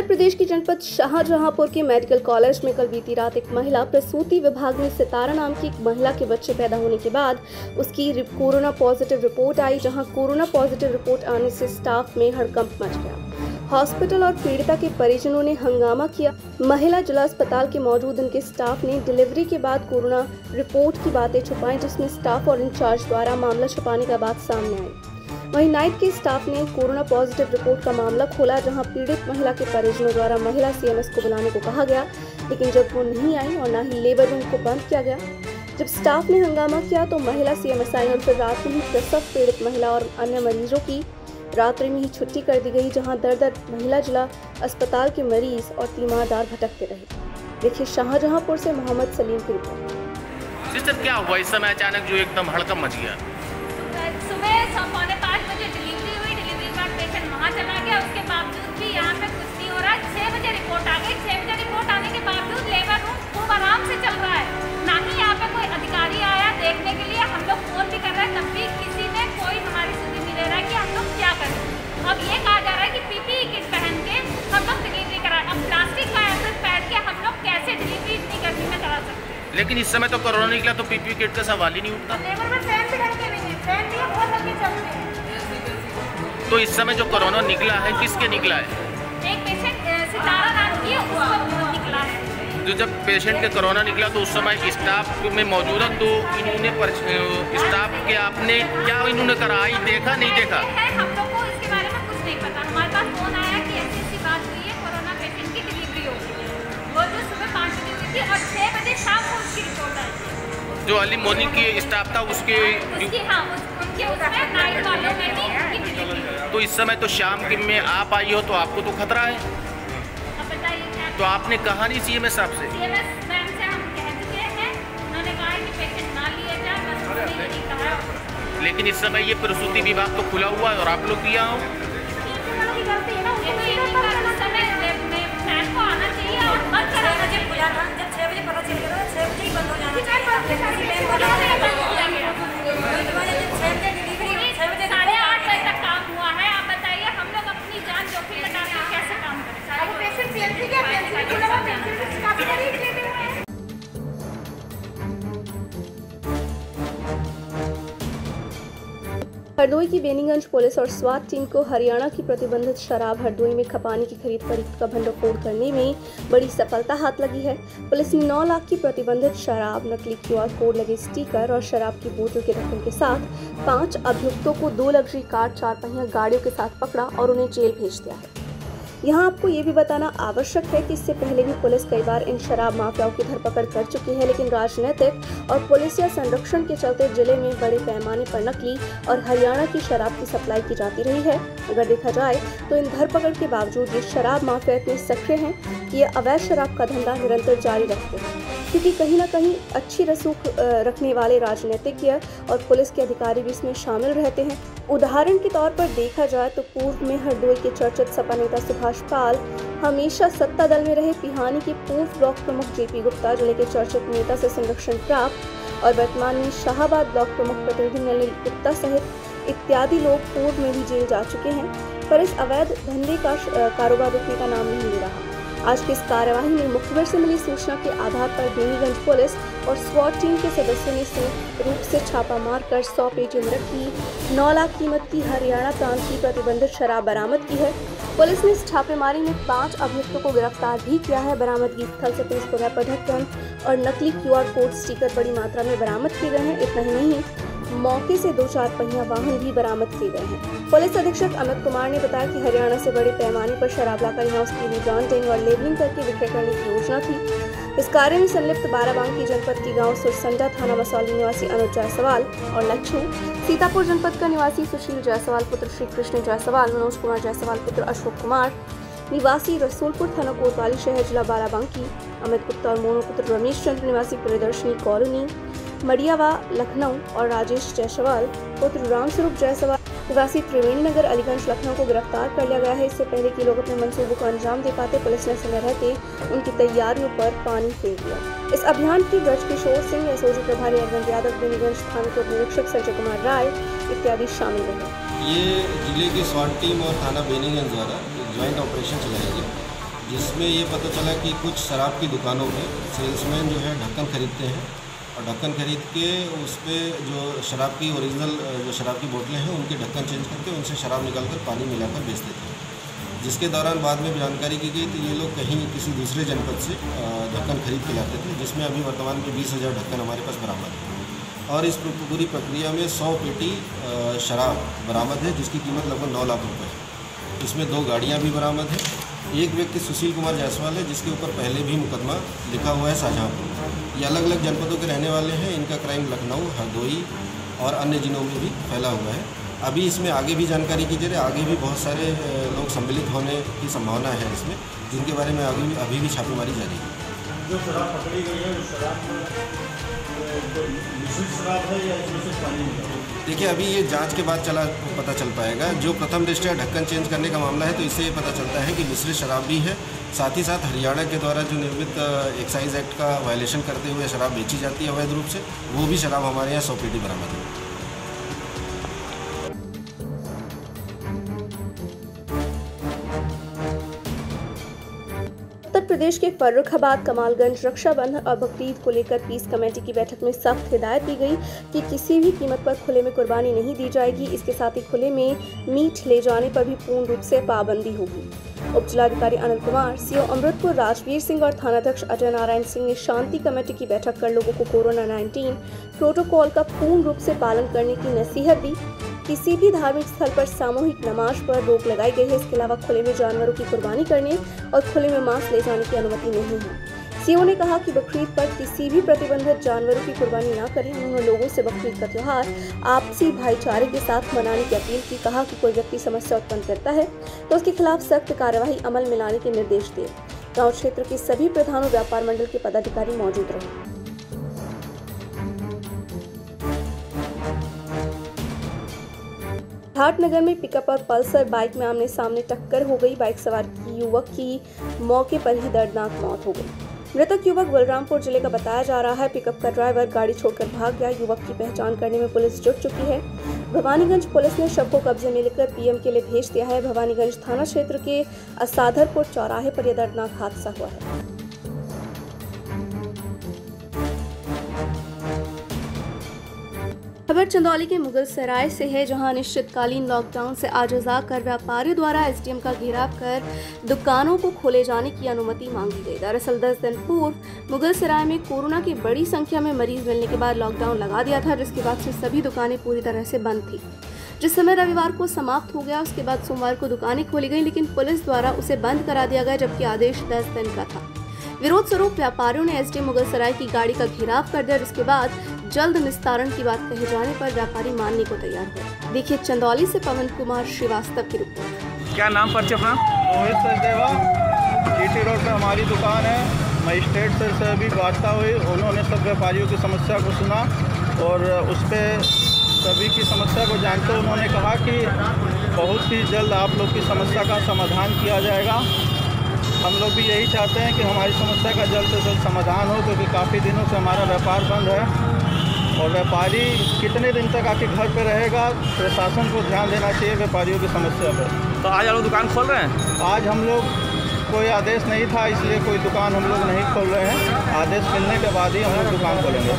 उत्तर प्रदेश की जनपद शाहजहांपुर के मेडिकल कॉलेज में कल बीती रात एक महिला प्रसूति विभाग में सितारा नाम की एक महिला के बच्चे पैदा होने के बाद उसकी कोरोना पॉजिटिव रिपोर्ट आई, जहां कोरोना पॉजिटिव रिपोर्ट आने से स्टाफ में हड़कंप मच गया। हॉस्पिटल और पीड़िता के परिजनों ने हंगामा किया। महिला जिला अस्पताल के मौजूद उनके स्टाफ ने डिलीवरी के बाद कोरोना रिपोर्ट की बातें छुपाई, जिसमें स्टाफ और इंचार्ज द्वारा मामला छुपाने का बात सामने आई। वहीं नाइट के स्टाफ ने कोरोना पॉजिटिव रिपोर्ट का मामला खोला, जहां पीड़ित महिला के परिजनों द्वारा महिला सीएमएस को बुलाने को कहा गया, लेकिन जब वो नहीं आई और न ही लेबर रूम को बंद किया गया। जब स्टाफ ने हंगामा किया तो महिला सीएमएस आई और फिर रात में ही प्रसव पीड़ित महिला और अन्य मरीजों की रात्रि में ही छुट्टी कर दी गई, जहां दर महिला जिला अस्पताल के मरीज और तीमारदार भटकते रहे। देखिए शाहजहांपुर से मोहम्मद सलीम की रिपोर्ट। सिस्टर क्या हुआ इस समय अचानक जो एकदम हड़कंप मच गया? सुबह 5:45 बजे डिलीवरी हुई। डिलीवरी के बाद पेशेंट वहाँ चला गया, उसके बावजूद भी यहाँ पे कुछ नहीं हो रहा है। 6 बजे रिपोर्ट आ गई। 6 बजे रिपोर्ट आने के बावजूद लेबर रूम खूब आराम से चल रहा है, ना ही यहाँ पे कोई अधिकारी आया देखने के लिए। हम लोग फोन भी कर रहे हैं, तब भी किसी ने कोई हमारी सुधी नहीं दे रहा है कि हम लोग क्या करें। अब ये कहा जा रहा है कि पीपीई किट पहन के हम लोग डिलीवरी कराएं। अब प्लास्टिक का एप्रोच पहन के हम लोग कैसे डिलीवरी इतनी गर्मी में करा सकते हैं? लेकिन इस समय तो कोरोना निकला तो पीपीई किट का सवाल ही नहीं उठता। लेबर में फैन भी ढंग के नहीं है, फैन भी बहुत लंबे चल रहे हैं। तो इस समय जो कोरोना निकला है किसके निकला है? एक पेशेंट सितारा नाम की उसको निकला है। जो जब पेशेंट के कोरोना निकला तो उस समय स्टाफ में मौजूद तो इन्होंने स्टाफ के आपने क्या इन्होंने करा, देखा नहीं देखा? हम लोग को इसके बारे में कुछ नहीं पता। हमारे पास फोन आया कि ऐसी बात हुई है, कोरोना पेशेंट की डिलीवरी हो गई। वो जो सुबह 5 बजे हुई थी और 6 बजे शाम को उसकी रिपोर्ट आई। जो अर्ली मॉर्निंग की स्टाफ था उसके नाइट वालों में भी उनकी डिलीवरी। तो इस समय तो शाम के में आप आई हो तो आपको तो खतरा है। अब बताइए क्या? तो आपने कहा नहीं सीएमएस साहब से? सीएमएस मैम से हम कह चुके हैं, उन्होंने कहा कि पेशेंट ना लिए जाए, बस उन्होंने यही कहा। लेकिन इस समय ये प्रसूति विभाग तो खुला हुआ है और आप लोग किया हो। गलती है ना, मैम को आना चाहिए और बंद कराना चाहिए। खुला था जब 6 बजे पता चल गया, 6 बजे ही बंद हो जाना चाहिए। 8:30 बजे तक काम हुआ है। आप बताइए हम लोग अपनी जान जोखिम में डाल के कैसे काम करें? पेशेंट पीएमसी क्या पेशेंट खुला हुआ पेशेंट काफी मरीज लेते हुए हैं। हरदोई की बेनीगंज पुलिस और स्वाट टीम को हरियाणा की प्रतिबंधित शराब हरदोई में खपाने की खरीद फरोख्त का भंडाफोड़ करने में बड़ी सफलता हाथ लगी है। पुलिस ने 9 लाख की प्रतिबंधित शराब, नकली QR कोड लगे स्टिकर और शराब की बोतल के ढक्कन के साथ 5 अभियुक्तों को 2 लग्जरी कार 4 पहिया गाड़ियों के साथ पकड़ा और उन्हें जेल भेज दिया है। यहाँ आपको ये भी बताना आवश्यक है कि इससे पहले भी पुलिस कई बार इन शराब माफियाओं की धरपकड़ कर चुकी है, लेकिन राजनीतिक और पुलिसिया संरक्षण के चलते जिले में बड़े पैमाने पर नकली और हरियाणा की शराब की सप्लाई की जाती रही है। अगर देखा जाए तो इन धरपकड़ के बावजूद ये शराब माफिया इतने सक्रिय हैं कि ये अवैध शराब का धंधा निरंतर जारी रखते हैं, क्योंकि कहीं ना कहीं अच्छी रसूख रखने वाले राजनीतिज्ञ और पुलिस के अधिकारी भी इसमें शामिल रहते हैं। उदाहरण के तौर पर देखा जाए तो पूर्व में हरदोई के चर्चित सपा नेता सुभाष पाल, हमेशा सत्ता दल में रहे पिहानी के पूर्व ब्लॉक प्रमुख JP गुप्ता, जिले के चर्चित नेता से संरक्षण प्राप्त और वर्तमान में शाहाबाद ब्लॉक प्रमुख प्रतिनिधि नलिनी गुप्ता सहित इत्यादि लोग पूर्व में भी जेल जा चुके हैं, पर इस अवैध धंधे का कारोबार रुकने का नाम नहीं ले रहा। आज की इस कार्यवाही में मुखबिर से मिली सूचना के आधार पर बेनीगंज पुलिस और स्वाट टीम के सदस्यों ने संयुक्त रूप से छापा मारकर 100 पेटी में रखी 9 लाख कीमत की हरियाणा प्रांत की प्रतिबंधित शराब बरामद की है। पुलिस ने इस छापेमारी में 5 अभियुक्तों को गिरफ्तार भी किया है। बरामदगी स्थल से पुलिस को रैपर ढक्कन और नकली QR कोड स्टिकर बड़ी मात्रा में बरामद किए गए हैं। इतना ही नहीं, मौके से 2 4 पहिया वाहन भी बरामद किए गए हैं। पुलिस अधीक्षक अमित कुमार ने बताया कि हरियाणा से बड़े पैमाने पर शराब लाकर यहाँ उसकी रिब्रांडिंग और लेबलिंग करके विक्रय करने की योजना थी। इस कार्य में संलिप्त बाराबंकी जनपद के गांव सुरसंडा, थाना मसौली निवासी अनुज जायसवाल और लक्ष्मू, सीतापुर जनपद का निवासी सुशील जायसवाल पुत्र श्री कृष्ण जायसवाल, मनोज कुमार जायसवाल पुत्र अशोक कुमार निवासी रसूलपुर, थाना कोतवाली शहर, जिला बाराबंकी, अमित गुप्ता और मोनू पुत्र रमेश चंद्र निवासी प्रियदर्शनी कॉलोनी, मडियावा, लखनऊ और राजेश जायसवाल पुत्र रामस्वरूप जायसवाल निवासी त्रिवेणी नगर, अलीगंज, लखनऊ को गिरफ्तार कर लिया गया है। इससे पहले कि लोग अपने मंसूबों को अंजाम दे पाते, पुलिस ने समय रहते उनकी तैयारियों पर पानी फेर दिया। इस अभियान की ब्रजकिशोर सिंह, एसओजी प्रभारी अरविंद यादव, बेनीगंज थाना के उपनिरीक्षक संजय कुमार राय इत्यादि शामिल रहे। ये जिले की स्वाट टीम और थाना बेनीगंज द्वारा ज्वाइंट ऑपरेशन चलाया गया। जिसमें ये पता चला कि कुछ शराब की दुकानों में सेल्समैन जो है ढक्कन खरीदते हैं और ढक्कन खरीद के उस पर जो शराब की ओरिजिनल जो शराब की बोतलें हैं उनके ढक्कन चेंज करके उनसे शराब निकालकर पानी मिलाकर बेच देते हैं। जिसके दौरान बाद में जानकारी की गई तो ये लोग कहीं किसी दूसरे जनपद से ढक्कन खरीद के लाते थे, जिसमें अभी वर्तमान में 20,000 ढक्कन हमारे पास बरामद है। और इस पूरी प्रक्रिया में 100 पेटी शराब बरामद है, जिसकी कीमत लगभग 9 लाख रुपये है। इसमें 2 गाड़ियाँ भी बरामद हैं। एक व्यक्ति सुशील कुमार जायसवाल है, जिसके ऊपर पहले भी मुकदमा लिखा हुआ है शाहजहाँपुर। ये अलग अलग जनपदों के रहने वाले हैं। इनका क्राइम लखनऊ, हरदोई और अन्य जिलों में भी फैला हुआ है। अभी इसमें आगे भी जानकारी की जा रही है। आगे भी बहुत सारे लोग सम्मिलित होने की संभावना है इसमें, जिनके बारे में अभी भी छापेमारी जारी है। जो शराब पकड़ी गई है, उस शराब मिश्रित शराब है या इसमें से पानी मिला? देखिए, अभी ये जांच के बाद पता चल पाएगा। जो प्रथम दृष्टया ढक्कन चेंज करने का मामला है, तो इससे ये पता चलता है कि मिश्रित शराब भी है। साथ ही साथ हरियाणा के द्वारा जो निर्मित एक्साइज एक्ट का वायलेशन करते हुए शराब बेची जाती है अवैध रूप से, वो भी शराब हमारे यहाँ 100 पेटी बरामद है। उत्तर प्रदेश के फर्रुखाबाद, कमालगंज, रक्षाबंधन और बकरीद को लेकर पीस कमेटी की बैठक में सख्त हिदायत दी गई कि किसी भी कीमत पर खुले में कुर्बानी नहीं दी जाएगी। इसके साथ ही खुले में मीट ले जाने पर भी पूर्ण रूप से पाबंदी होगी। उप जिलाधिकारी अनिल कुमार, सीओ अमृतपुर राजवीर सिंह और थानाध्यक्ष अजय नारायण सिंह ने शांति कमेटी की बैठक कर लोगों को कोरोना 19 प्रोटोकॉल का पूर्ण रूप से पालन करने की नसीहत दी। किसी भी धार्मिक स्थल पर सामूहिक नमाज पर रोक लगाई गई है। इसके अलावा खुले में जानवरों की कुर्बानी करने और खुले में मांस ले जाने की अनुमति नहीं है। सीओ ने कहा कि बकरीद पर किसी भी प्रतिबंधित जानवरों की कुर्बानी न करें। उन्होंने लोगों से बकरीद का त्योहार आपसी भाईचारे के साथ मनाने की अपील की। कहा कि कोई व्यक्ति समस्या उत्पन्न करता है तो उसके खिलाफ सख्त कार्यवाही अमल में लाने के निर्देश दिए। गाँव क्षेत्र के सभी प्रधानों व्यापार मंडल के पदाधिकारी मौजूद रहे। घाटनगर में पिकअप और पल्सर बाइक में आमने सामने टक्कर हो गई। बाइक सवार युवक की मौके पर ही दर्दनाक मौत हो गई। मृतक युवक बलरामपुर जिले का बताया जा रहा है। पिकअप का ड्राइवर गाड़ी छोड़कर भाग गया। युवक की पहचान करने में पुलिस जुट चुकी है। भवानीगंज पुलिस ने शव को कब्जे में लेकर पीएम के लिए भेज दिया है। भवानीगंज थाना क्षेत्र के असाधरपुर चौराहे पर यह दर्दनाक हादसा हुआ है। खबर चंदौली के मुगल सराय से है, जहां अनिश्चितकालीन लॉकडाउन से आजजा कर व्यापारियों द्वारा एसडीएम का घेराव कर दुकानों को खोले जाने की अनुमति मांगी गई। दरअसल 10 दिन पूर्व मुगल सराय में कोरोना की बड़ी संख्या में मरीज मिलने के बाद लॉकडाउन लगा दिया था, जिसके बाद से सभी दुकानें पूरी तरह से बंद थी। जिस समय रविवार को समाप्त हो गया, उसके बाद सोमवार को दुकानें खोली गई, लेकिन पुलिस द्वारा उसे बंद करा दिया गया, जबकि आदेश 10 दिन का था। विरोध स्वरूप व्यापारियों ने एसडीएम मुगल सराय की गाड़ी का घेराव कर दिया, जिसके बाद जल्द निस्तारण की बात कहे जाने पर व्यापारी मानने को तैयार हुए। देखिए चंदौली से पवन कुमार श्रीवास्तव की रिपोर्ट। क्या नाम परिचय अपना? रोहित सचदेवा, जीटी रोड पे हमारी दुकान है। मजिस्ट्रेट सर से अभी वार्ता हुई, उन्होंने सब व्यापारियों की समस्या को सुना और उस पर सभी की समस्या को जानते उन्होंने कहा कि बहुत ही जल्द आप लोग की समस्या का समाधान किया जाएगा। हम लोग भी यही चाहते हैं कि हमारी समस्या का जल्द से जल्द समाधान हो, क्योंकि काफ़ी दिनों से हमारा व्यापार बंद है और व्यापारी कितने दिन तक आके घर पे रहेगा। प्रशासन को ध्यान देना चाहिए व्यापारियों की समस्या पर। तो आज आप लोग दुकान खोल रहे हैं? आज हम लोग कोई आदेश नहीं था, इसलिए कोई दुकान हम लोग नहीं खोल रहे हैं। आदेश मिलने के बाद ही हम लोग दुकान खोलेंगे।